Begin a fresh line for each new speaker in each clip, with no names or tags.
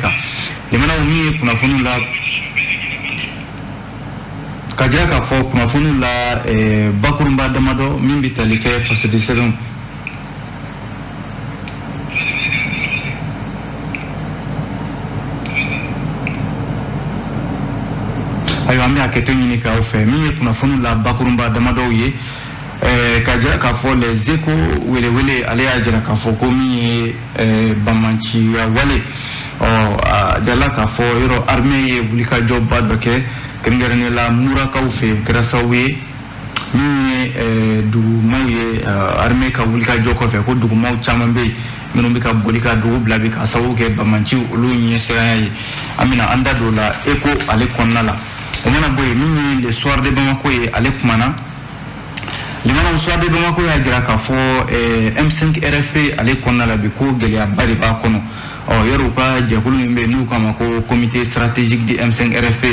kan limana min ye kunnafoni la ka jira k'a fɔ kunnafoni la bakurunba damadɔ min bɛ tali kɛ fasadi sɛbɛnw ayiwa an bɛ hakɛto ɲini k'aw fɛ min ye kunnafoni la bakurunba damadɔw ye ka jira k'a fɔ les échos welewele ale y'a jira k'a fɔ ko min ye bamanciya wale a jala k'a fɔ yɔrɔ armée ye wulikajɔba dɔ kɛ kɛrɛnkɛrɛnnen la murakaw fɛ o kɛra sababu ye min ye dugumaw ye armée ka wulikajɔ kɔfɛ ko dugumaw caman bɛ yen minnu bɛ ka boli ka dugu bila bi ka sababu kɛ bamanciw olu ɲɛsiranya ye an bɛna an da don o la écho ale kɔnɔna la o mana bɔ yen min ye le soir de Bamako ye ale kumana limana soir de Bamako y'a jira k'a fɔ M5 RFP ale kɔnɔna la bi ko gɛlɛyaba de b'a kɔnɔ yɔrɔ ka jɛkulu min bɛ yen n'u k'a ma ko comité stratégique de M5 RFP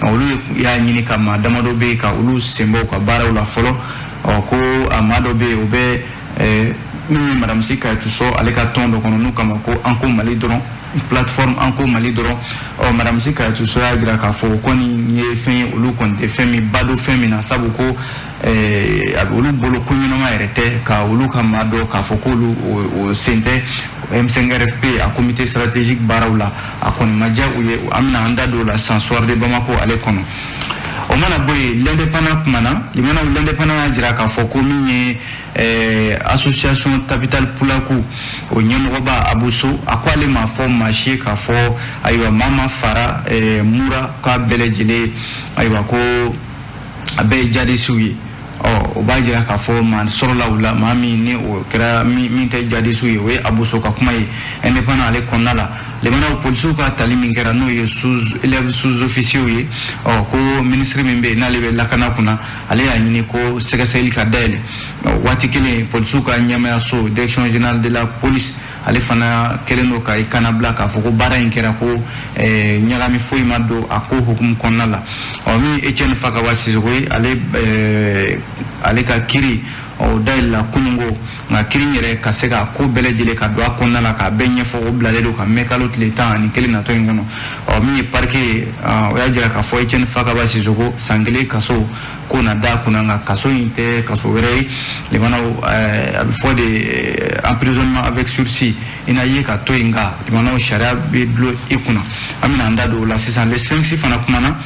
olu y'a ɲini ka maa damadɔ bɛ yen ka olu senbɔ ka baaraw la fɔlɔ ko a maa dɔ bɛ yen o bɛ min ye madame Sikayatu Sɔ ale ka tɔn dɔ kɔnɔ n'u k'a ma ko Anko Mali dɔrɔn plateforme Anko Mali dɔrɔn madame Sikayatu Sɔ y'a jira k'a fɔ o kɔni ye fɛn ye olu kɔni tɛ fɛn min ba don fɛn min na sabu ko olu bolo ko ɲɛnama yɛrɛ tɛ ka olu ka maa dɔ k'a fɔ k'olu o sen tɛ M5 RFP a comité stratégique baaraw la a kɔni ma diya u ye an bɛna an da don o la san soir de Bamako ale kɔnɔ o mana bɔ yen l'indépendant kumana limana l'indépendant y'a jira k'a fɔ ko min ye association Capital Pulaku o ɲɛmɔgɔba Abuso a ko ale ma fɔ maa si ye k'a fɔ ayiwa maa ma fara mura k'a bɛɛ lajɛlen ayiwa ko a bɛɛ ye jadisiw ye o b'a jira k'a fɔ maa sɔrɔla u la maa min ni o kɛra min tɛ jadisiw ye o ye Abuso ka kuma ye indépendant ale kɔnɔna la lemanaw polisiw ka tali min kɛra n'o ye élèves sous-officiers ye ko ministre min bɛ yen n'ale bɛ lakana kunna ale y'a ɲini ko sɛgɛsɛgɛli ka dayɛlɛ waati kelen polisiw ka ɲɛmaayaso direction générale de la police ale fana kɛlen don ka i kana bila k'a fɔ ko baara in kɛra ko ɲagami foyi ma don a ko hukumu kɔnɔna la min Etienne Fakaba Sisoko ye ale ka kiri o dayɛlɛla kunungo nka kiri yɛrɛ ka se ka ko bɛɛ lajɛlen ka don a kɔnɔna la k'a bɛɛ ɲɛfɔ o bilalen don ka mɛn kalo tile 11 natɔ in kɔnɔ min ye parquet ye o y'a jira k'a fɔ Etienne Fakaba Sisoko san 1 kaso ko na da kunna nka kaso in tɛ kaso wɛrɛ ye limanaw a bɛ fɔ de emprisonnement avec sursis i na ye ka to yen nka limanaw sariya bɛ dulon i kunna an bɛna an da don o la sisan le Sphinx fana kumana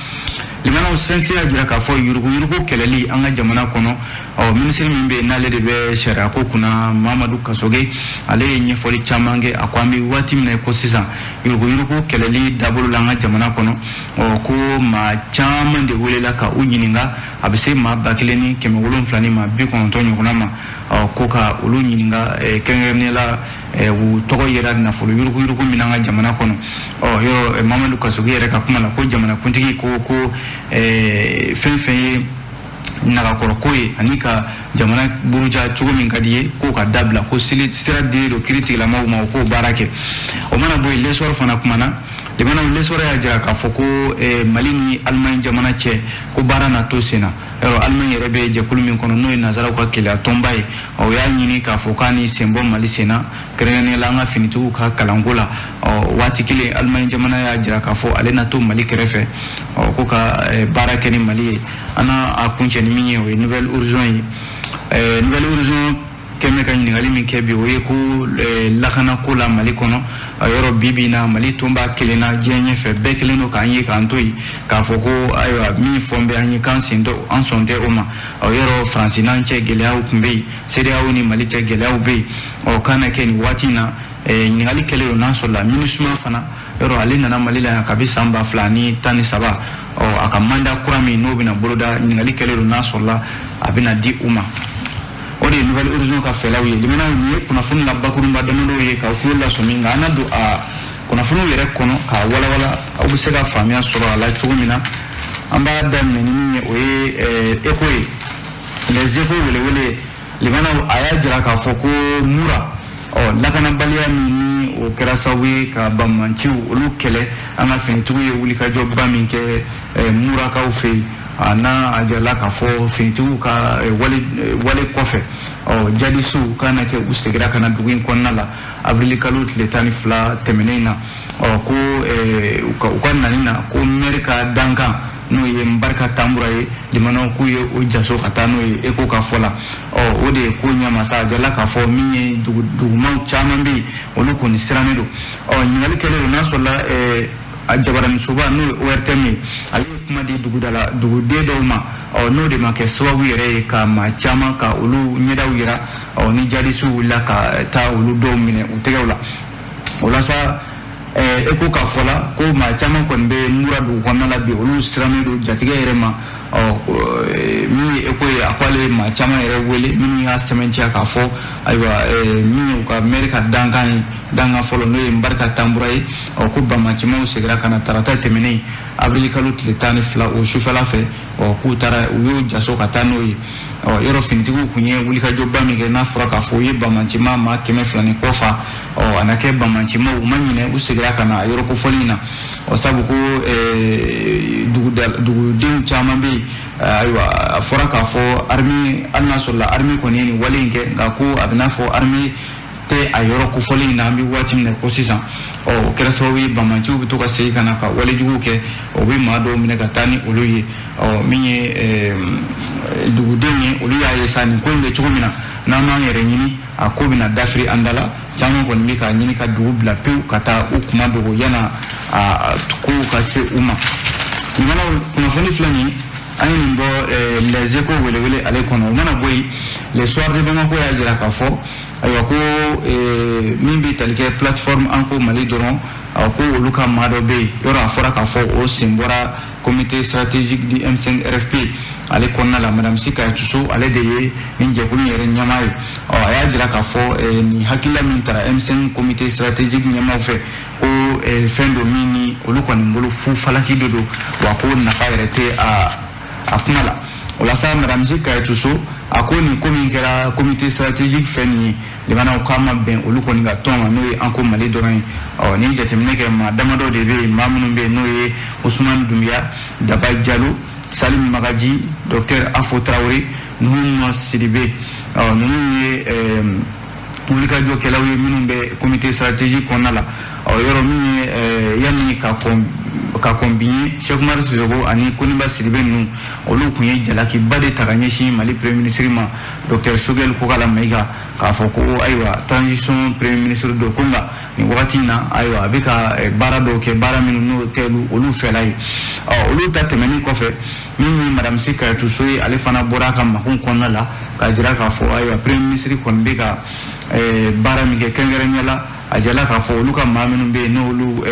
limanaw Sphinx y'a jira k'a fɔ yurugu kɛlɛli an ka jamana kɔnɔ ministre min bɛ yen n'ale de bɛ sariya ko kunna Mamadu Kasoge ale ye ɲɛfɔli caman kɛ a ko an bɛ waati min na ko sisan yurugu kɛlɛli dabolo la an ka jamana kɔnɔ ko maa caman de welela ka u ɲininka a bɛ se maa 1,790 ni maa 90 ɲɔgɔnna ma ko ka olu ɲininka kɛrɛnkɛrɛnnenya la u tɔgɔ yɛrɛ nafolo yurugu min an ka jamana kɔnɔ yɔrɔ Mamadu Kasoge yɛrɛ ka kuma la ko jamanakuntigi ko fɛn fɛn ye nagakɔrɔko ye ani ka jamana buruja cogo min ka di ye k'o ka dabila ko sira dilen don kiiri tigilamɔgɔw ma o k'o baara kɛ o mana bɔ yen l'espoir fana kumana l'espoir y'a jira k'a fɔ ko Mali ni Allemagne jamana cɛ ko baara na to sen na yɔrɔ Allemagne yɛrɛ bɛ jɛkulu min kɔnɔ n'o ye nazaraw ka kɛlɛya tɔnba ye o y'a ɲini k'a fɔ k'a ni sen bɔ Mali sen na kɛrɛnkɛrɛnnenya la an ka finitigiw ka kalanko la waati kelen Allemagne jamana y'a jira k'a fɔ ale na to Mali kɛrɛfɛ ko ka baara kɛ ni Mali ye an a kuncɛ ni min ye o ye nouvelle horizon ye nouvelle horizon kɛmɛ ka ɲininkali min kɛ bi o ye ko lakana ko la Mali kɔnɔ yɔrɔ bibi na Mali tun b'a kelen na diɲɛ ɲɛfɛ bɛɛ kelen don k'an ye k'an to yen k'a fɔ ko ayiwa min fɔ bɛ an ye k'an sen tɛ an sɔn tɛ o ma yɔrɔ Faransi n'an cɛ gɛlɛyaw tun bɛ yen CEDEAO ni Mali cɛ gɛlɛyaw bɛ yen kan na kɛ nin waati in na ɲininkali kɛlen don n'a sɔrɔla MINUSMA fana yɔrɔ ale nana Mali la yan kabi san 2013 a ka mandat kura min n'o bɛna boloda ɲininkali kɛlen don n'a sɔrɔla a bɛna di u ma o de ye nouvelle horizon ka fɛlaw ye limanaw ye kunnafoni la bakurunba damadɔw ye k'aw tulo lasɔmi nka an na don a kunnafoniw yɛrɛ kɔnɔ k'a walawala aw bɛ se ka faamuya sɔrɔ a la cogo min na an b'a daminɛ ni min ye o ye écho ye les échos welewele limanaw a y'a jira k'a fɔ ko mura lakanabaliya min ni o kɛra sababu ye ka bamanciw olu kɛlɛ an ka finitigiw ye wulikajɔba min kɛ murakaw fɛ yen n'a a jala k'a fɔ finitigiw ka wale kɔfɛ jadisiw kana kɛ u segira ka na dugu in kɔnɔna la avril kalo tile 12 tɛmɛnen na ko u ka nani na ko maire ka dankan n'o ye Mbarka Tambura ye limanaw k'u ye o jaso ka taa n'o ye ECHO ka fɔ la o de ye ko ɲamasa a jala k'a fɔ min ye dugumaw caman bɛ yen olu kɔni sirannen don ɲininkali kɛlen don n'a sɔrɔla a jabaranisoba n'o ye ORTM ye ale ye kuma di duguden dɔw ma n'o de ma kɛ sababu yɛrɛ ye ka maa caman ka olu ɲɛdaw yira ni jadisiw wulila ka taa olu dɔw minɛ u tɛgɛw la o la sa ECHO ka fɔ la ko maa caman kɔni bɛ mura dugu kɔnɔna la bi olu sirannen don jatigɛ yɛrɛ ma min ye ECHO ye a ko ale ye maa caman yɛrɛ wele minnu y'a sɛbɛntiya k'a fɔ ayiwa min ye u ka maire ka dankan ye dankan fɔlɔ n'o ye Mbarka Tambura ye ko bamancimaw seginna ka na tarata tɛmɛnen avril kalo tile 12 o sufɛla fɛ k'u taara u y'o jaso ka taa n'o ye yɔrɔ finitigiw kun ye wulikajɔba min kɛ n'a fɔra k'a fɔ u ye bamancima maa 200 ni kɔ fa a na kɛ bamancimaw u ma ɲinɛ u seginna ka na a yɔrɔ kofɔli in na sabu ko dugudenw caman bɛ yen ayiwa a fɔra k'a fɔ armée hali n'a sɔrɔla armée kɔni ye nin wale in kɛ nka ko a bɛ n'a fɔ armée tɛ a yɔrɔ kofɔli in na an bɛ waati min na ko sisan o kɛra sababu ye bamanciw bɛ to ka segin ka na ka walejuguw kɛ o bɛ maa dɔw minɛ ka taa ni olu ye min ye dugudenw ye olu y'a ye sa nin ko in bɛ cogo min na n'an m'an yɛrɛ ɲini a ko bɛna dafiri an da la caman kɔni bɛ ka ɲini ka dugu bila pewu ka taa u kuma dogo yana kow ka se u ma ɲamana kunnafoni filɛ nin an ye nin bɔ les échos welewele ale kɔnɔ o mana bɔ yen le soir de Bamako y'a jira k'a fɔ ayiwa ko min bɛ tali kɛ plateforme an ko Mali dɔrɔn ko olu ka maa dɔ bɛ yen yɔrɔ a fɔra k'a fɔ o sen bɔra comité stratégique du M5 RFP ale kɔnɔna la madame Sika Tuso ale de ye nin jɛkulu yɛrɛ ɲɛmaa ye a y'a jira k'a fɔ nin hakilila min taara M5 comité stratégique ɲɛmaaw fɛ ko fɛn dɔ min ni olu kɔni bolo fu falaki de don wa ko nafa yɛrɛ tɛ a kuma la o la sa madame Sika Tuso a ko nin ko min kɛra comité stratégique fɛ nin ye limanaw k'a ma bɛn olu kɔni ka tɔn ma n'o ye an ko Mali dɔrɔn ye ni jateminɛ kɛ maa damadɔ de bɛ yen maa minnu bɛ yen n'o ye Ousmane Doumbia Daba Diallo Salim Magaji Dr Afo Traoré Nuhuma Sidibe ninnu ye wulikajɔkɛlaw ye minnu bɛ comité stratégique kɔnɔna la yɔrɔ min ye yanni ka kɔn biɲɛ Cheikh Umar Sissoco ani Koniba Sidibe ninnu olu kun ye jalakiba de ta ka ɲɛsin Mali premier ministre ma Dr Choguel Kokala Mayiga k'a fɔ ko ayiwa transition premier ministre do ko nka nin wagati in na ayiwa a bɛ ka baara dɔw kɛ baara minnu n'o tɛ olu fɛla ye olu ta tɛmɛnen kɔfɛ min ye madame Sika Tuso ye ale fana bɔra a ka makun kɔnɔna la k'a jira k'a fɔ ayiwa premier ministre kɔni bɛ ka baara min kɛ kɛrɛnkɛrɛnnenya la a jala k'a fɔ olu ka maa minnu bɛ yen n'olu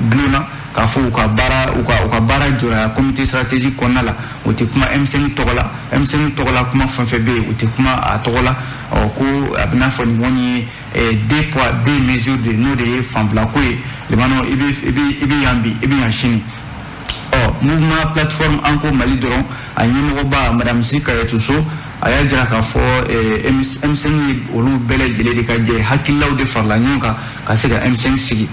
dulonna k'a fɔ u ka baara jɔra comité stratégique kɔnɔna la o tɛ kuma M5 tɔgɔ la M5 tɔgɔ la kuma fɛn fɛn bɛ yen o tɛ kuma a tɔgɔ la ko a bɛ n'a fɔ nin kɔni ye deux poids deux mesures de n'o de ye fanfilako ye limanaw i bɛ yan bi i bɛ yan sini mouvement plateforme an ko Mali dɔrɔn a ɲɛmɔgɔba madame Sika Tuso a y'a jira k'a fɔ M5 ye olu bɛɛ lajɛlen de ka jɛ hakililaw de farala ɲɔgɔn kan ka se ka M5 sigi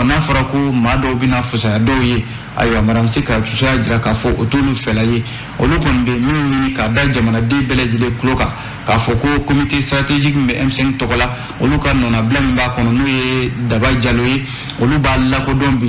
n'a fɔra ko maa dɔw bɛna fusaya dɔw ye ayiwa madame Sika Tuso y'a jira k'a fɔ o t'olu fɛla ye olu kɔni bɛ min ɲini k'a da jamanaden bɛɛ lajɛlen tulo kan k'a fɔ ko comité stratégique min bɛ M5 tɔgɔ la olu ka nɔnabila min b'a kɔnɔ n'o ye Daba Diallo ye olu b'a lakodɔn bi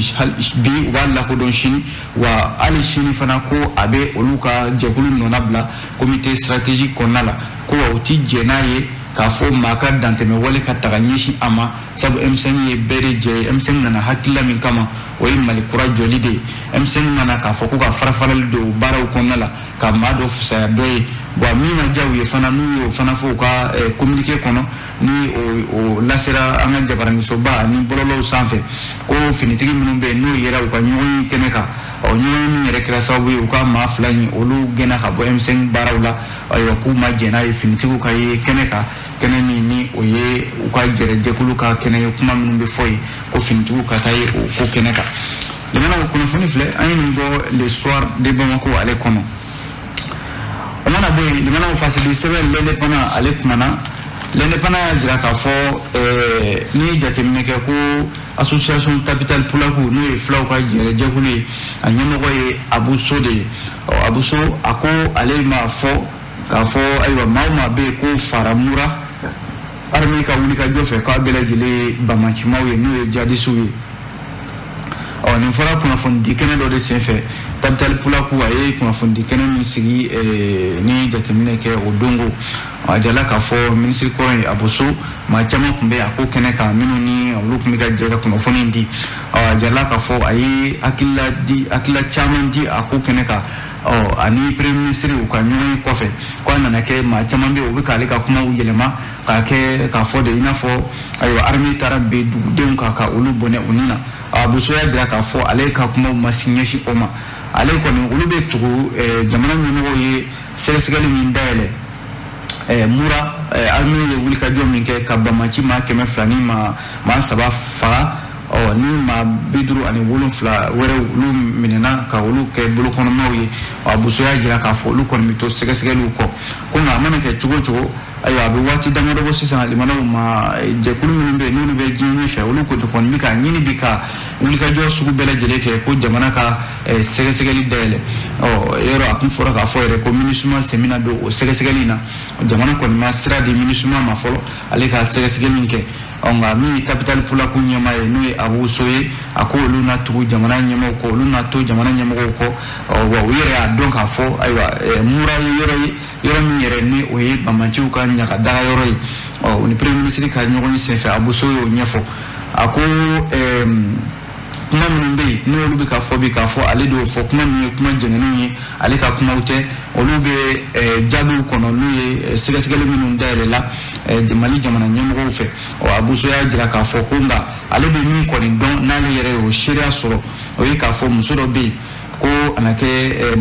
u b'a lakodɔn sini wa hali sini fana ko a bɛ olu ka jɛkulu nɔnabila comité stratégique kɔnɔna la ko wa u ti jɛ n'a ye k'a fɔ maa ka dantɛmɛ wale ka taga ɲɛsin a ma sabu M5 ye bɛɛ de jɛ ye M5 nana hakilila min kama o ye Mali kura jɔli de ye M5 nana k'a fɔ ko ka farafarali don baaraw kɔnɔna la ka maa dɔ fusaya dɔ ye min ma diya u ye fana n'u y'o fana fɔ u ka communiqué kɔnɔ ni o lasera an ka jabaranisoba ani bɔlɔlɔw sanfɛ ko finitigi minnu bɛ yen n'o yera u ka ɲɔgɔn ye kɛnɛ kan ɲɔgɔn min yɛrɛ kɛra sababu ye u ka maa fila in olu gɛnna ka bɔ M5 baaraw la ayiwa k'u ma jɛn n'a ye finitigiw ka ye kɛnɛ kan kɛnɛ min ni o ye u ka jɛkulu ka kɛnɛ ye kuma minnu bɛ fɔ ye ko finitigiw ka taa ye o ko kɛnɛ kan limanaw kunnafoni filɛ an ye nin bɔ le soir de Bamako ale kɔnɔ o mana bɔ yen limanaw fasili sɛbɛn l'indépendant ale kumana l'indépendant y'a jira k'a fɔ n'i ye jateminɛ kɛ ko association capital pulaku n'o ye filaw ka jɛkulu ye a ɲɛmɔgɔ ye Abuso de ye Abuso a ko ale ma fɔ k'a fɔ ayiwa maa o maa bɛ yen ko faramura armée ka wulikajɔ fɛ k'a bɛɛ lajɛlen ye bamancimaw ye n'o ye jadisiw ye nin fɔra kunnafoni kɛnɛ dɔ de senfɛ Capital Pulaku a ye kunnafoni kɛnɛ min sigi ni jateminɛ kɛ o dongo a jala k'a fɔ ministre kɔrɔ ye Aboso maa caman tun bɛ a ko kɛnɛ kan minnu ni olu tun bɛ ka jɛ ka kunnafoni di a jala k'a fɔ a ye hakilila caman di a ko kɛnɛ kan ani premier ministre u ka ɲɔgɔn kɔfɛ ko a nana kɛ maa caman bɛ u bɛ k'ale ka kumaw yɛlɛma k'a fɔ de i n'a fɔ ayiwa armée taara bɛn dugudenw kan ka olu bɔnɛ u ni na Aboso y'a jira k'a fɔ ale ka kumaw ma si ɲɛsin o ma ale kɔni olu bɛ tugu jamana ɲɛmɔgɔw ye sɛgɛsɛgɛli min dayɛlɛ mura armée ye wulikajɔ min kɛ ka bamaci maa 200 ni maa 3 faga ni maa 57 wɛrɛ olu minɛna ka olu kɛ bolokɔnɔmaw ye Aboso y'a jira k'a fɔ olu kɔni bɛ to sɛgɛsɛgɛliw kɔ ko nka a mana kɛ cogo cogo ayiwa a bɛ waati damadɔ bɔ sisan limanaw ma jɛkulu minnu bɛ yen n'olu bɛ diɲɛ ɲɛfɛ olu kɔni bɛ ka ɲini bi ka wulikajɔ sugu bɛɛ lajɛlen kɛ ko jamana ka sɛgɛsɛgɛli dayɛlɛ yɔrɔ a tun fɔra k'a fɔ yɛrɛ ko MINUSMA sen bɛna don o sɛgɛsɛgɛli in na jamana kɔni ma sira di MINUSMA ma fɔlɔ ale ka sɛgɛsɛgɛli in kɛ nka min Capital Pulaku ɲɛmaa ye n'o ye Aboso ye a ko olu na tugu jamana ɲɛmɔgɔw kɔ olu na to jamana ɲɛmɔgɔw kɔ wa u yɛrɛ y'a dɔn k'a fɔ ayiwa mura ye yɔrɔ min yɛrɛ ni o ye bamaciw ka ɲagadaga yɔrɔ ye u ni premier ministre ka ɲɔgɔn senfɛ Aboso y'o ɲɛfɔ a ko kuma minnu bɛ yen n'olu bɛ ka fɔ bi k'a fɔ ale de y'o fɔ kuma min ye kuma jɛngɛnenw ye ale ka kumaw tɛ olu bɛ jaabiw kɔnɔ n'u ye sɛgɛsɛgɛli minnu dayɛlɛla Mali jamana ɲɛmɔgɔw fɛ Aboso y'a jira k'a fɔ ko nka ale bɛ min kɔni dɔn n'ale yɛrɛ y'o seereya sɔrɔ o ye k'a fɔ muso dɔ bɛ yen ko a na kɛ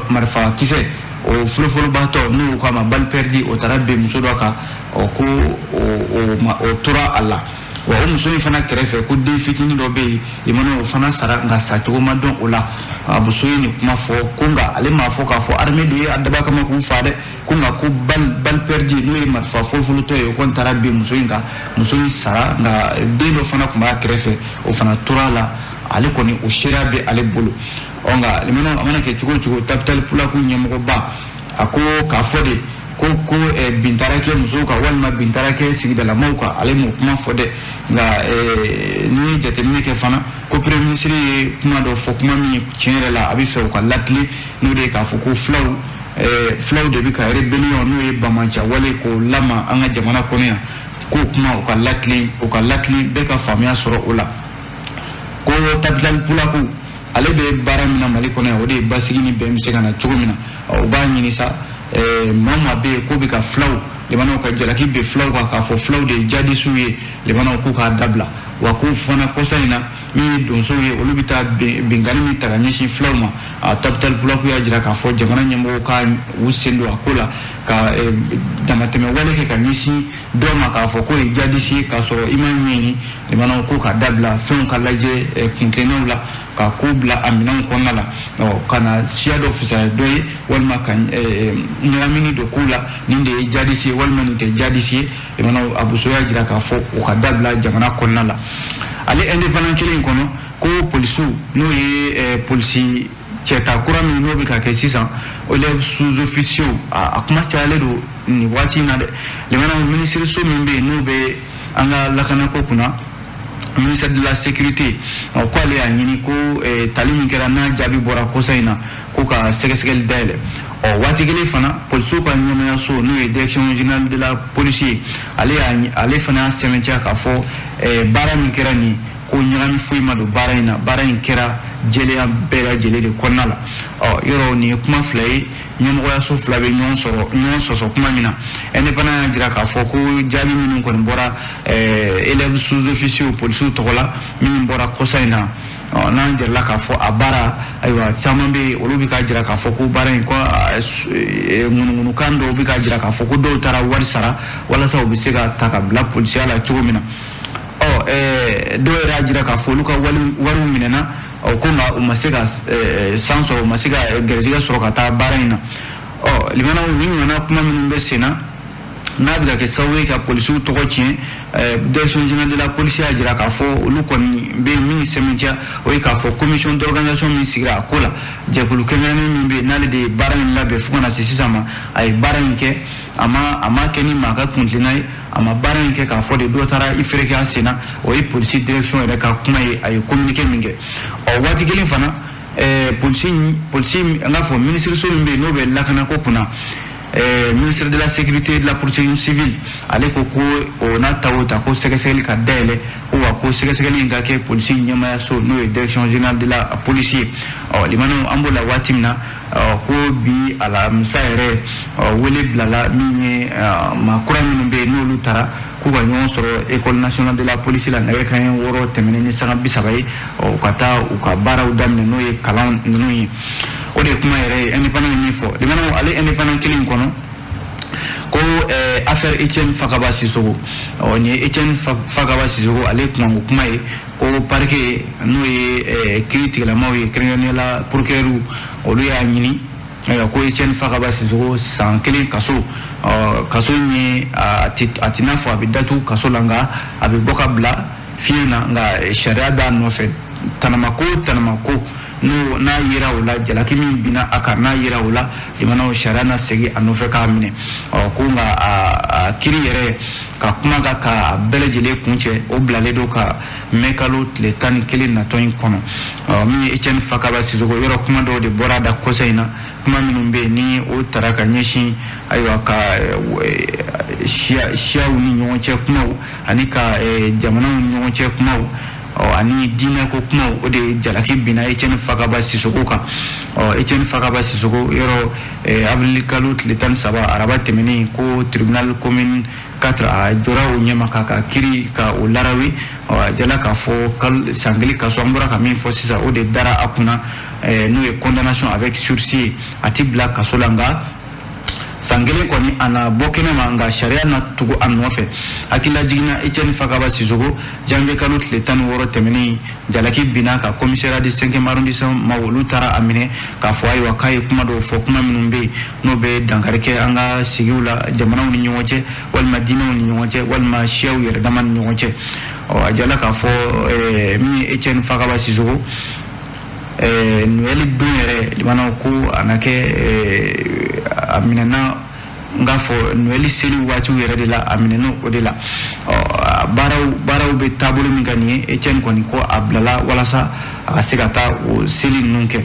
marifa kisɛ o fɔlɔfɔlɔbatɔ n'o k'a ma balle perdue o taara bɛn muso dɔ kan ko o tora a la wa o muso in fana kɛrɛfɛ ko den fitinin dɔ bɛ yen limanaw o fana sara nka sacogo ma dɔn o la Aboso ye nin kuma fɔ ko nka ale m'a fɔ k'a fɔ armée de ye a daba kama k'u fa dɛ ko nka ko balle perdue n'o ye marifa fɔlɔfɔlɔtɔ ye o kɔni taara bin muso in kan muso in sara nka den dɔ fana tun b'a kɛrɛfɛ o fana tora a la ale kɔni o seereya bɛ ale bolo nka limanaw a mana kɛ cogo o cogo Capital Pulaku ɲɛmɔgɔba a ko k'a fɔ de ko bin taara kɛ musow kan walima bin taara kɛ sigidalamaw kan ale m'o kuma fɔ dɛ nka ni ye jateminɛ kɛ fana ko premier ministre ye kuma dɔ fɔ kuma min tiɲɛ yɛrɛ la a bɛ fɛ u ka latile n'o de ye k'a fɔ ko filaw de bɛ ka rébellion n'o ye bamaciya wale k'o lama an ka jamana kɔnɔ yan k'o kuma u ka latile bɛɛ ka faamuya sɔrɔ o la ko Capital Pulaku ale bɛ baara min na Mali kɔnɔ yan o de ye basigi ni bɛn bɛ se ka na cogo min na o b'a ɲini sa maa bɛ yen k'o bɛ ka filaw limanaw ka jalaki bɛ filaw kan k'a fɔ filaw de ye jadisiw ye limanaw k'u k'a dabila wa k'u fana kɔsa in na min ye donsow ye olu bɛ taa binkani min ta ka ɲɛsin filaw ma Capital Pulaku y'a jira k'a fɔ jamana ɲɛmɔgɔw ka u sen don a ko la ka damatɛmɛ wale kɛ ka ɲɛsin dɔ ma k'a fɔ k'o ye jadisi ye k'a sɔrɔ i ma ɲɛɲini limanaw k'u ka dabila fɛnw ka lajɛ kuntilennaw la ka ko bila a minɛnw kɔnɔna la ka na siya dɔ fisaya dɔ ye walima ka ɲagamini dɔ k'u la nin de ye jadisi ye walima nin tɛ jadisi ye limanaw Aboso y'a jira k'a fɔ u ka dabila jamana kɔnɔna la ale indépendant kelen kɔnɔ ko polisiw n'o ye polisi cɛta kura min n'o bɛ ka kɛ sisan élèves sous-officiaux a kuma cayalen don nin waati in na dɛ limanaw minisiriso min bɛ yen n'o bɛ an ka lakanako kunna ministère de la sécurité ko ale y'a ɲini ko tali min kɛra n'a jaabi bɔra kosa in na ko ka sɛgɛsɛgɛli dayɛlɛ waati kelen fana polisiw ka ɲɛmayaso n'o ye direction générale de la police ye ale fana y'a sɛbɛntiya k'a fɔ baara min kɛra nin ko ɲagami foyi ma don baara in na baara in kɛra jɛlenya bɛɛ lajɛlen de kɔnɔna la yɔrɔ nin ye kuma fila ye ɲɛmɔgɔyaso fila bɛ ɲɔgɔn sɔsɔ kuma min na indépendant y'a jira k'a fɔ ko jaabi minnu kɔni bɔra élèves sous-officiaux polisiw tɔgɔ la min bɔra kɔsa in na n'an jarala k'a fɔ a baara ayiwa caman bɛ yen olu bɛ k'a jira k'a fɔ ko baara in ko ŋunuŋunukan dɔw bɛ k'a jira k'a fɔ ko dɔw taara wari sara walasa u bɛ se ka ta ka bila polisiya la cogo min na dɔw yɛrɛ y'a jira k'a fɔ olu ka wariw minɛna ko nka u ma se ka san sɔrɔ u ma se ka garijɛgɛ sɔrɔ ka taa baara in na limanaw ni ɲɔgɔnna kuma minnu bɛ sen na n'a bɛ ka kɛ sababu ye ka policiw tɔgɔ tiɲɛ direction générale de la police y'a jira k'a fɔ olu kɔni bɛ min sɛmɛntiya o ye k'a fɔ commission d'organisation min sigira a ko la jɛkulu kɛrɛnkɛrɛnnen min bɛ yen n'ale de ye baara in labɛn fo ka na se sisan ma a ye baara in kɛ a ma kɛ ni maa ka kuntilenna ye a ma baara in kɛ k'a fɔ de dɔ taara i fereke a sen na o ye police direction yɛrɛ ka kuma ye a ye communiqué min kɛ waati kelen fana police an k'a fɔ ministre min bɛ yen n'o bɛ lakanako kunna ministre de la sécurité et de la protection civile ale ko o n'a ta o ta ko sɛgɛsɛgɛli ka dayɛlɛ ko wa ko sɛgɛsɛgɛli in ka kɛ polisi ɲɛmaayaso n'o ye direction générale de la police ye limanaw an b'o la waati min na ko bi alamisa yɛrɛ wele bilala min ye maakura minnu bɛ yen n'olu taara k'u ka ɲɔgɔn sɔrɔ école nationale de la police la nɛgɛ kanɲɛ 6 tɛmɛnen ni sanga 30 ye u ka taa u ka baaraw daminɛ n'o ye kalan ninnu ye o de kuma yɛrɛ ye indépendant min fɔ limanaw ale indépendant kelen kɔnɔ ko affaire Etienne Fakaba Sissoko ni Etienne Fakaba Sissoko ale kuma ye ko parquet n'o ye kiiri tigilamaw ye kɛrɛnkɛrɛnnenya la procureur olu y'a ɲini ko Etienne Fakaba Sissoko san 1 kaso kaso ye a tɛna fɔ a bɛ datugu kaso la nka a bɛ bɔ ka bila fiɲɛ na nka sariya b'a nɔfɛ tanama ko n'a yera o la jalaki min bina a kan n'a yera o la limanaw sariya na segin a nɔfɛ k'a minɛ ko nka a kiri yɛrɛ ka kuma ka bɛɛ lajɛlen kun cɛ o bilalen don ka mɛn kalo tile 11 natɔ in kɔnɔ min ye Etienne Fakaba Sissoko yɔrɔ kuma dɔw de bɔra da kɔsa in na kuma minnu bɛ yen ni o taara ka ɲɛsin ayiwa ka siyaw ni ɲɔgɔn cɛ kumaw ani ka jamanaw ni ɲɔgɔn cɛ kumaw ani diinɛ ko kumaw o de jalaki bina Etienne Fakaba Sissoko kan Etienne Fakaba Sissoko yɔrɔ avril kalo tile 13 araba tɛmɛnen ko tribunal commune 4 a jɔra o ɲɛma ka kiri ka o larawe a jala k'a fɔ san 1 kaso an bɔra ka min fɔ sisan o de dara a kunna n'o ye condamnation avec sursis a ti bila kaso la nka san 1 kɔni a na bɔ kɛnɛma nka sariya na tugu a nɔfɛ hakilila jiginna Etienne Fakaba Sissoko janvier kalo tile 16 tɛmɛnen jalaki bina ka commissariat de 5e arrondissement ma olu taara a minɛ k'a fɔ ayiwa k'a ye kuma dɔw fɔ kuma minnu bɛ yen n'o bɛ dankari kɛ an ka sigiw la jamanaw ni ɲɔgɔn cɛ walima diinɛw ni ɲɔgɔn cɛ walima siyaw yɛrɛ dama ni ɲɔgɔn cɛ a jala k'a fɔ min ye Etienne Fakaba Sissoko Noël don yɛrɛ limanaw ko a na kɛ a minɛna n k'a fɔ Noël seli waatiw yɛrɛ de la a minɛna o de la baaraw bɛ taabolo min ka nin ye Etienne kɔni ko a bilala walasa a ka se ka taa o seli ninnu kɛ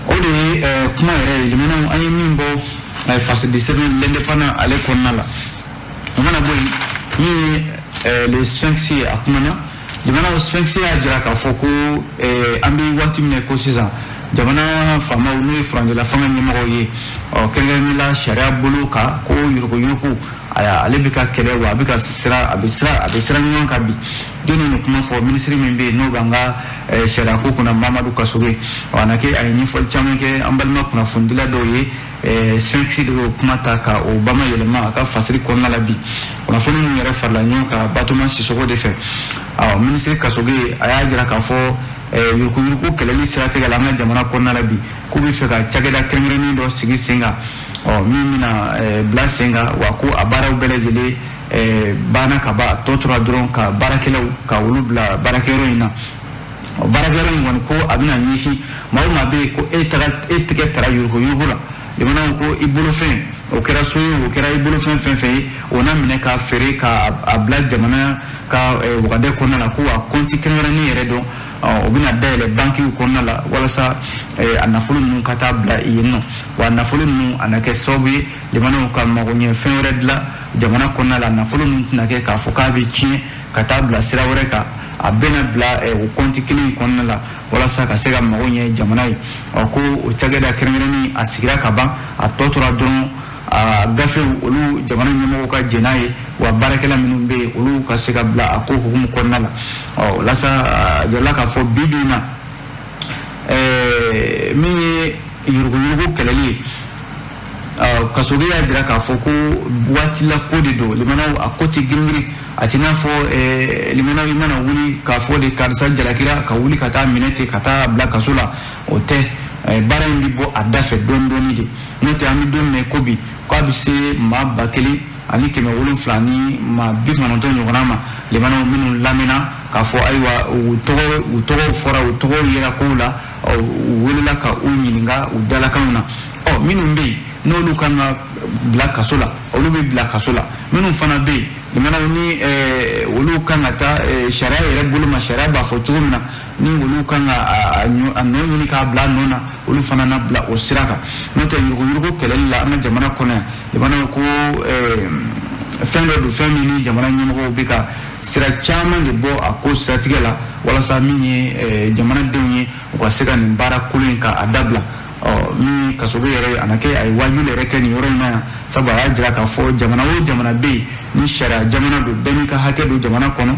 o de ye kuma yɛrɛ limanaw an ye min bɔ face de service l'indépendant ale kɔnɔna la o mana bɔ yen min ye le Sphinx ye a kumana limanaw Sphinx y'a jira k'a fɔ ko an bɛ waati min ko sisan jamana faamaw n'o ye furancɛla fanga ɲɛmɔgɔw ye kɛrɛnkɛrɛnnen la sariya bolo kan ko yurugu ale bɛ ka kɛlɛ wa a bɛ sira ɲɔgɔn kan bi jɔnni ni kuma fɔ minisiri min bɛ yen n'o b'an ka sariya ko kunna Mamadu Kasoge a na kɛ a ye ɲɛfɔli caman kɛ an balima kunnafonidila dɔw ye Sphinx de y'o kuma ta ka o bamayɛlɛma a ka fasiri kɔnɔna la bi kunnafoni min yɛrɛ farala ɲɔgɔn kan Batoma Sissoko de fɛ minisiri Kasoge a y'a jira k'a fɔ yurugu kɛlɛli siratigɛ la an ka jamana kɔnɔna la bi k'u bɛ fɛ ka cakɛda kɛrɛnkɛrɛnnen dɔ sigi sen kan min bɛna bila sen kan wa ko a baaraw bɛɛ lajɛlen banna ka ban a tɔ tora dɔrɔn ka baarakɛlaw ka olu bila baarakɛyɔrɔ in na baarakɛyɔrɔ in kɔni ko a bɛna ɲɛsin maa o maa bɛ yen ko e tɛgɛ tara yurugu la limanaw ko i bolofɛn o kɛra so ye o kɛra i bolofɛn fɛn fɛn ye o na minɛ ka feere ka a bila jamana ka wagade kɔnɔna la ko a kɔnti kɛrɛnkɛrɛnnen yɛrɛ dɔn o bɛna dayɛlɛ bankiw kɔnɔna la walasa a nafolo ninnu ka taa bila yen nɔ wa nafolo ninnu a na kɛ sababu ye limanaw ka magoɲɛ fɛn wɛrɛ dilan jamana kɔnɔna la nafolo ninnu tɛna kɛ k'a fɔ k'a bɛ tiɲɛ ka taa bila sira wɛrɛ kan a bɛna bila o kɔnti kelen kɔnɔna la walasa ka se ka mago ɲɛ jamana ye ko o cakɛda kɛrɛnkɛrɛnnen a sigira ka ban a tɔ tora dɔrɔn a gafew olu jamana ɲɛmɔgɔw ka jɛn n'a ye wa baarakɛla minnu bɛ yen olu ka se ka bila a ko hukumu kɔnɔna la walasa a jɔla k'a fɔ bi bi in na min ye yurugu kɛlɛli ye Kasoge y'a jira k'a fɔ ko waati la ko de don limanaw a ko tɛ girin a t'i n'a fɔ limanaw i mana wuli k'a fɔ de karisa jalakira ka wuli ka taa minɛ ten ka taa bila kaso la o tɛ bara in bi bɔ a da fɛ dɔɔni de n'o tɛ an bɛ don min ko bi k'a bɛ se maa 1000 ani 700 ni maa 90 ɲɔgɔnna ma limanaw minnu lamɛnna k'a fɔ ayiwa u tɔgɔw fɔra u tɔgɔw yera kow la u welela ka u ɲininka u dalakanw na minnu bɛ yen n'olu kan ka bila kaso la olu bɛ bila kaso la minnu fana bɛ yen limanaw ni olu kan ka taa sariya yɛrɛ bolo ma sariya b'a fɔ cogo min na ni olu kan ka a nɔ ɲini k'a bila a nɔ na olu fana na bila o sira kan n'o tɛ yuruguyurugu kɛlɛli la an ka jamana kɔnɔ yan limanaw ko fɛn dɔ don fɛn min ni jamana ɲɛmɔgɔw bɛ ka sira caman de bɔ a ko siratigɛ la walasa min ye jamanadenw ye u ka se ka nin baara kolon in k'a dabila ni kasobe yɛrɛ a na kɛ a ye waajuli yɛrɛ kɛ nin yɔrɔ in na yan sabu a y'a jira k'a fɔ jamana o jamana bɛ yen ni sariya jamana don bɛɛ n'i ka hakɛ don jamana kɔnɔ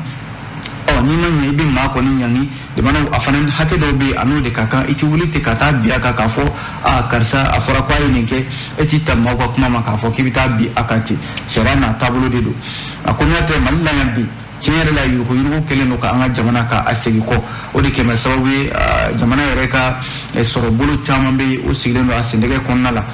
n'i ma ɲɛ i bɛ maa kɔni ɲangi limanaw a fana hakɛ dɔw bɛ yen a n'o de ka kan i tɛ wuli ten ka taa bi a kan k'a fɔ karisa a fɔra k'a ye nin kɛ e t'i ta maaw ka kuma ma k'a fɔ k'i bɛ taa bi a kan ten sariya n'a taabolo de don a ko n'a tɛ mali la yan bi tiɲɛ yɛrɛ la yuruguyurugu kɛlen don k'an ka jamana k'a segin kɔ o de kɛmɛ sababu ye jamana yɛrɛ ka sɔrɔ bolo caman bɛ yen o sigilen don a sendɛgɛ kɔnɔna la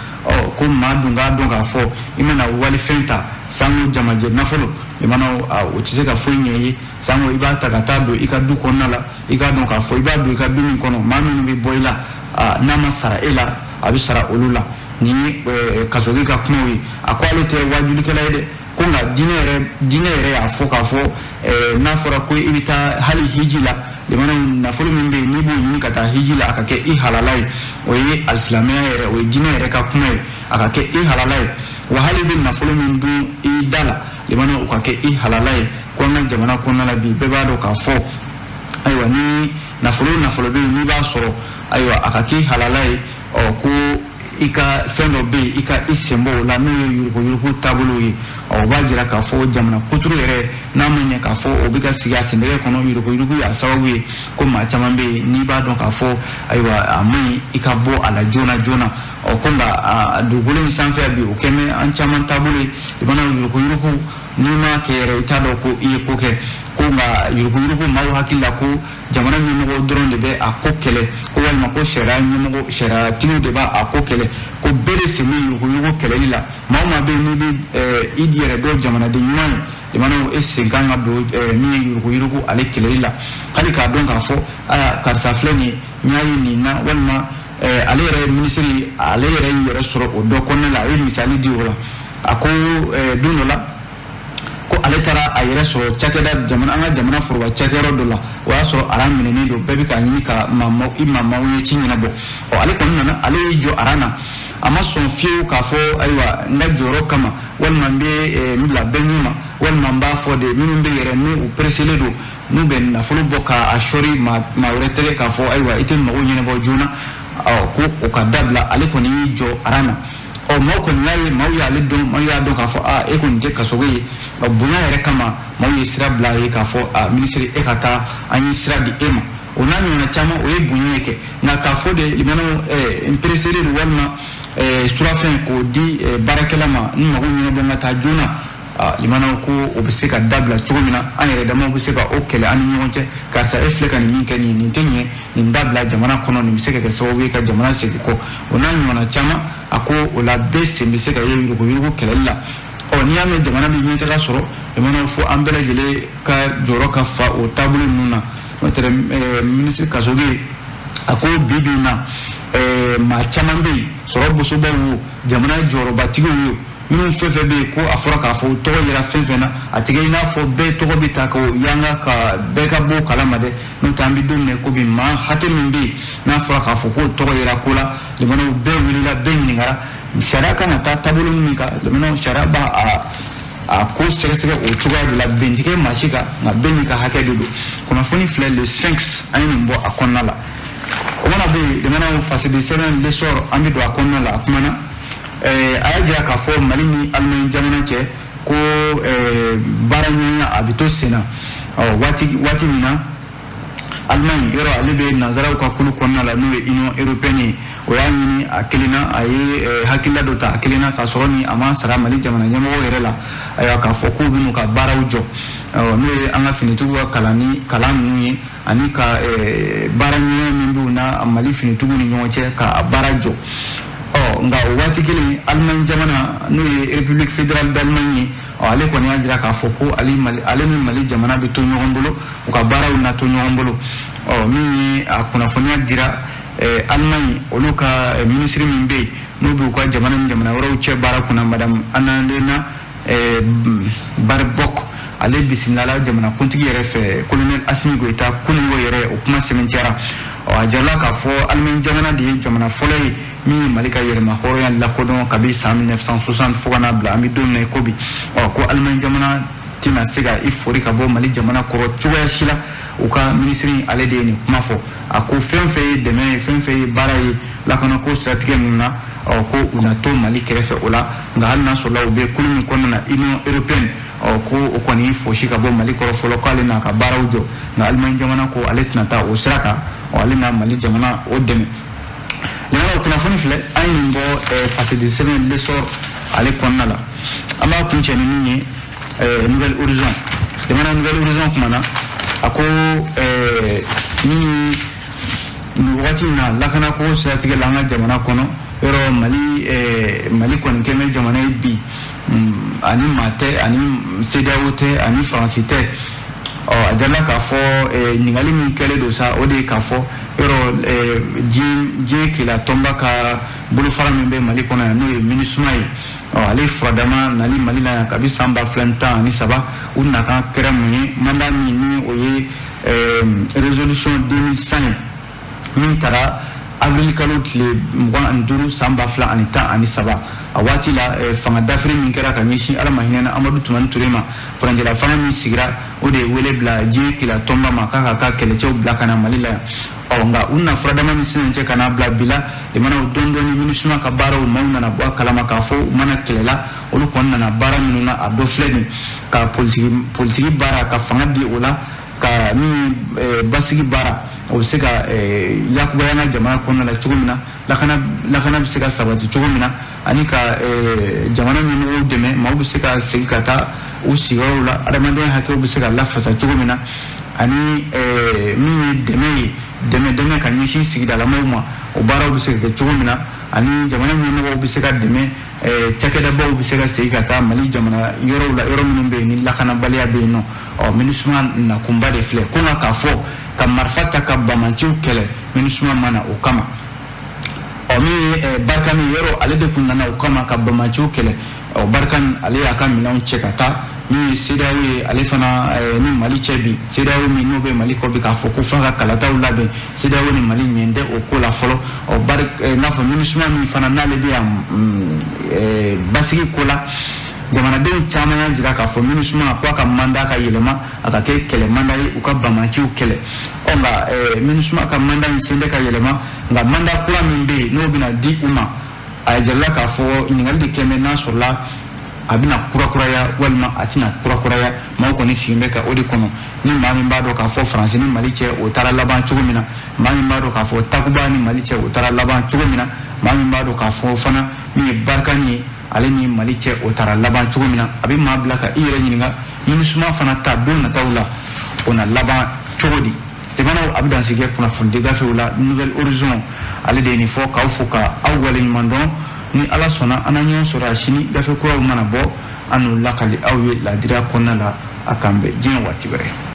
ko maa dun k'a dɔn k'a fɔ i mana walifɛn ta sango jamajɛ nafolo limanaw o tɛ se ka foyi ɲɛ ye sango i b'a ta ka taa don i ka du kɔnɔna la i k'a dɔn k'a fɔ i b'a don i ka du min kɔnɔ maa minnu bɛ bɔ i la n'a ma sara e la a bɛ sara olu la ni kasogi ka kumaw ye a ko ale tɛ waajulikɛla ye dɛ ko nka diinɛ yɛrɛ y'a fɔ k'a fɔ n'a fɔra ko i bɛ taa hali hiji la limanaw nafolo min bɛ yen n'i b'o ɲini ka taa hiji la a ka kɛ i halala ye o ye alisilamɛya yɛrɛ o ye diinɛ yɛrɛ ka kuma ye a ka kɛ i halala ye wa hali bɛ nafolo min dun i da la limanaw o ka kɛ i halala ye ko an ka jamana kɔnɔna la bi bɛɛ b'a dɔn k'a fɔ ayiwa ni nafolo bɛ yen n'i b'a sɔrɔ ayiwa a ka kɛ i halala ye ko i ka fɛn dɔ bɛ yen i ka i sen bɔ o la n'o ye yuruguyurugu taabolo ye o b'a jira k'a fɔ jamana kuturu yɛrɛ n'a ma ɲɛ k'a fɔ o bɛ ka sigi a sendɛgɛ kɔnɔ yuruguyurugu y'a sababu ye ko maa caman bɛ yen n'i b'a dɔn k'a fɔ ayiwa a man ɲi i ka bɔ a la joona joona ko nka a dugukolo min sanfɛ bi o kɛ bɛ an caman taabolo ye limanaw yuruguyurugu n'i ma kɛ yɛrɛ i t'a dɔn ko i ye ko kɛ ko nka yuruguyurugu maaw hakili la ko jamana ɲɛmɔgɔ dɔrɔn de bɛ a ko kɛlɛ ko walima ko sariyatigiw de b'a a ko kɛlɛ ko bɛɛ de sen bɛ yuruguyurugu kɛlɛli la maa o maa bɛ yen n'i bɛ i yɛrɛ dɔn jamanaden ɲuman ye limanaw e sen kan ka don min ye yuruguyurugu ale kɛlɛli la hali k'a dɔn k'a fɔ karisa filɛ nin ye n y'a ye nin na walima ale yɛrɛ minisiri ale yɛrɛ y'i yɛrɛ sɔrɔ o dɔ kɔnɔna la a ye misali di o la a ko don dɔ la ko ale taara a yɛrɛ sɔrɔ cakɛda an ka jamana foroba cakɛyɔrɔ dɔ la o y'a sɔrɔ aran minɛnen don bɛɛ bɛ k'a ɲini ka i mamaw ye ci ɲɛnabɔ ale kɔni nana ale y'i jɔ aran na a ma sɔn fiyewu k'a fɔ ayiwa n ka jɔyɔrɔ kama walima n bɛ n bila bɛɛ ɲɛ ma walima n b'a fɔ de minnu bɛ yɛrɛ n'u pereselen don n'u bɛ nafolo bɔ k'a sɔri maa wɛrɛ tɛgɛ k'a fɔ ayiwa i tɛ mago ɲɛnabɔ joona ko o ka dabila ale kɔni y'i jɔ aran na maaw kɔni y'a ye maaw y'ale dɔn maaw y'a dɔn k'a fɔ e kɔni tɛ kasogo ye bonya yɛrɛ kama maaw ye sira bila a ye k'a fɔ minisiri e ka taa an ye sira di e ma o n'a ɲɔgɔnna caman o ye bonya ye kɛ nka k'a fɔ de limanaw n pereselen don walima surafɛn k'o di baarakɛla ma n mago ɲɛnabɔ n ka taa joona limanaw ko o bɛ se ka dabila cogo min na an yɛrɛ damaw bɛ se ka o kɛlɛ an ni ɲɔgɔn cɛ karisa e filɛ ka nin min kɛ nin tɛ ɲɛ nin dabila jamana kɔnɔ nin bɛ se ka kɛ sababu ye ka jamana segin kɔ o n'a ɲɔgɔnna caman a ko o la bɛɛ sen bɛ se ka ye yuruguyurugu kɛlɛli la n'i y'a mɛn jamana bɛ ɲɛtaga sɔrɔ limanaw fo an bɛɛ lajɛlen ka jɔyɔrɔ ka fa o taabolo ninnu na n'o tɛ minisiri kasoge a ko bi bi in na maa caman bɛ yen sɔrɔ bosobaw wo jamana jɔyɔrɔbatigiw ye minnu fɛn fɛn bɛ yen ko a fɔra k'a fɔ tɔgɔ yera fɛn fɛn na a tigɛ i n'a fɔ bɛɛ tɔgɔ bɛ ta ka yanga ka bɛɛ ka bɔ kalama dɛ n'o tɛ an bɛ don min ko bi maa hakɛ min bɛ yen n'a fɔra k'a fɔ ko tɔgɔ yera ko la limanaw bɛɛ wulila bɛɛ ɲininkara sariya kan ka taa taabolo min kan limanaw sariya b'a a ko sɛgɛsɛgɛ o cogoya de la bɛntigɛ maa si kan nka bɛɛ n'i ka hakɛ de don kunnafoni filɛ le sphinx an ye nin bɔ a kɔnɔna la o mana bɛ yen limanaw fasidi sɛbɛn lesɔr an bɛ don a kɔnɔna la a kumana a y'a jira k'a fɔ mali ni alimani jamana cɛ ko baara ɲɔgɔnya a bɛ to sen na waati min na alimani yɔrɔ ale bɛ nanzaraw ka kulu kɔnɔna la n'o ye union européenne ye o y'a ɲini a kelenna a ye hakilila dɔ ta a kelenna k'a sɔrɔ ni a ma sara mali jamana ɲɛmɔgɔw yɛrɛ la ayiwa k'a fɔ k'u bɛ n'u ka baaraw jɔ n'o ye an ka finitigiw ka kalan ninnu ye ani ka baara ɲɔgɔnya min b'u n'a bɛna Mali finitigiw ni ɲɔgɔn cɛ ka baara jɔ nga o waati kelen Allemagne jamana n'o ye République fédérale d'Allemagne ye ale kɔni y'a jira k'a fɔ ko ale ni Mali jamana bɛ to ɲɔgɔn bolo u ka baaraw na to ɲɔgɔn bolo min ye a kunnafoniya dira Allemagne olu ka ministre min bɛ yen n'o bɛ u ka jamana ni jamana wɛrɛw cɛ baara kunna Madame Annalena Baerbock ale bisimilala jamanakuntigi yɛrɛ fɛ colonel Assimi Goïta kunungo yɛrɛ o kuma sɛbɛntiyara a jarala k'a fɔ Allemagne jamana de ye jamana fɔlɔ ye min Mali ka yɛlɛma hɔrɔnya lakodɔn kabi san 1960 fo ka n'a bila an bɛ don min na ko bi ko Allemagne jamana tɛna se ka i fori ka bɔ Mali jamana kɔrɔ cogoya si la u ka ministre ale de ye nin kuma fɔ a ko fɛn fɛn ye dɛmɛ ye fɛn fɛn ye baara ye lakanako siratigɛ ninnu na ko u na to Mali kɛrɛfɛ o la nka hali n'a sɔrɔla u bɛ kulu min kɔnɔna na Union européenne ko o kɔni fosi ka bɔ Mali kɔrɔ fɔlɔ k'ale n'a ka baaraw jɔ nka Allemagne jamana ko ale tɛna taa o sira kan ale n'a Mali jamana o dɛmɛ o kunnafoni filɛ an ye nin bɔ fasedi sɛbɛn l'essor ale kɔnɔna la an b'a kuncɛ ni min ye Nouvelle Horizon jamana Nouvelle Horizon kumana a ko ni wagati in na lakanako siratigɛ la an ka jamana kɔnɔ yɔrɔ Mali kɔni kɛ bɛ jamana ye bi ani maa tɛ ani CEDEAO tɛ ani Faransi tɛ a jarala k'a fɔ ɲininkali min kɛlen don sa o de ye k'a fɔ yɔrɔ diɲɛ kɛlɛ tɔnba ka bolofara min bɛ Mali kɔnɔ yan n'o ye MINUSMA ye ale furadama nali Mali la yan kabi san 2013 u nakan kɛra mun ye mandat min ni o ye résolution 2005 min taara avril kalo tile 25 san 2013 a waati la fanga dafiri min kɛra ka ɲɛsin Ala ma hinɛ na Amadu Tumani Ture ma farancɛla fanga min sigira o de ye wele bila diɲɛ kɛlɛ tɔnba ma k'a ka kɛlɛcɛw bila ka na Mali la yan nka u na furadama ni sinan cɛ ka n'a bila bila jamana dɔɔni dɔɔni MINUSMA ka baaraw maaw nana bɔ a kalama k'a fɔ u mana kɛlɛla olu kɔni nana baara minnu na a dɔ filɛ nin ka politiki baara ka fanga di o la ka min basigi baara o bɛ se ka yakubaya an ka jamana kɔnɔna la cogo min na lakana bɛ se ka sabati cogo min na ani ka jamana ɲɛmɔgɔw dɛmɛ maaw bɛ se ka segin ka taa u sigiyɔrɔw la adamadenya hakɛw bɛ se ka lafasa cogo min na ani min ye dɛmɛ ka ɲɛsin sigidalamaw ma o baaraw bɛ se ka kɛ cogo min na ani jamana ɲɛmɔgɔw bɛ se ka dɛmɛ cakɛdabaw bɛ se ka segin ka taa Mali jamana yɔrɔw la yɔrɔ minnu bɛ yen ni lakanabaliya bɛ yen nɔ MINUSMA nakunba de filɛ ko nka k'a fɔ ka marifa ta ka bamanciw kɛlɛ MINUSMA mana o kama min ye Barkani yɔrɔ ale de kun nana o kama ka bamanciw kɛlɛ Barkani ale y'a ka minɛnw cɛ ka taa min ye CEDEAO ye ale fana ni Mali cɛ bi CEDEAO min n'o bɛ Mali kɔ bi k'a fɔ ko f'a ka kalataw labɛn CEDEAO ni Mali ɲɛ tɛ o ko la fɔlɔ n'a fɔ MINUSMA min fana n'ale bɛ yan basigi ko la jamanadenw caman y'a jira k'a fɔ MINUSMA ko a ka mandat ka yɛlɛma a ka kɛ kɛlɛ mandat ye u ka bamanciw kɛlɛ nka MINUSMA ka mandat in sen bɛ ka yɛlɛma nka mandat kura min bɛ yen n'o bɛna di u ma a jarala k'a fɔ ɲininkali de kɛ mɛ n'a sɔrɔla a bɛna kurakuraya walima a tɛna kurakuraya maaw kɔni sigin bɛ ka o de kɔnɔ ni maa min b'a dɔn k'a fɔ Faransi ni Mali cɛ o taara laban cogo min na maa min b'a dɔn k'a fɔ Takuba ni Mali cɛ o taara laban cogo min na maa min b'a dɔn k'a fɔ fana min ye Barkani ye ale ni Mali cɛ o taara laban cogo min na a bɛ maa bila ka i yɛrɛ ɲininka MINUSMA fana ta don nataw la o na laban cogo di jamanaw a bɛ dansigi kɛ kunnafoni gafew la Nouvelle Horizon ale de ye nin fɔ k'aw fo ka aw waleɲuman dɔn ni Ala sɔnna an na ɲɔgɔn sɔrɔ a sini gafe kuraw mana bɔ an n'u lakali aw ye ladiriya kɔnɔna la a k'an bɛn diɲɛ waati wɛrɛ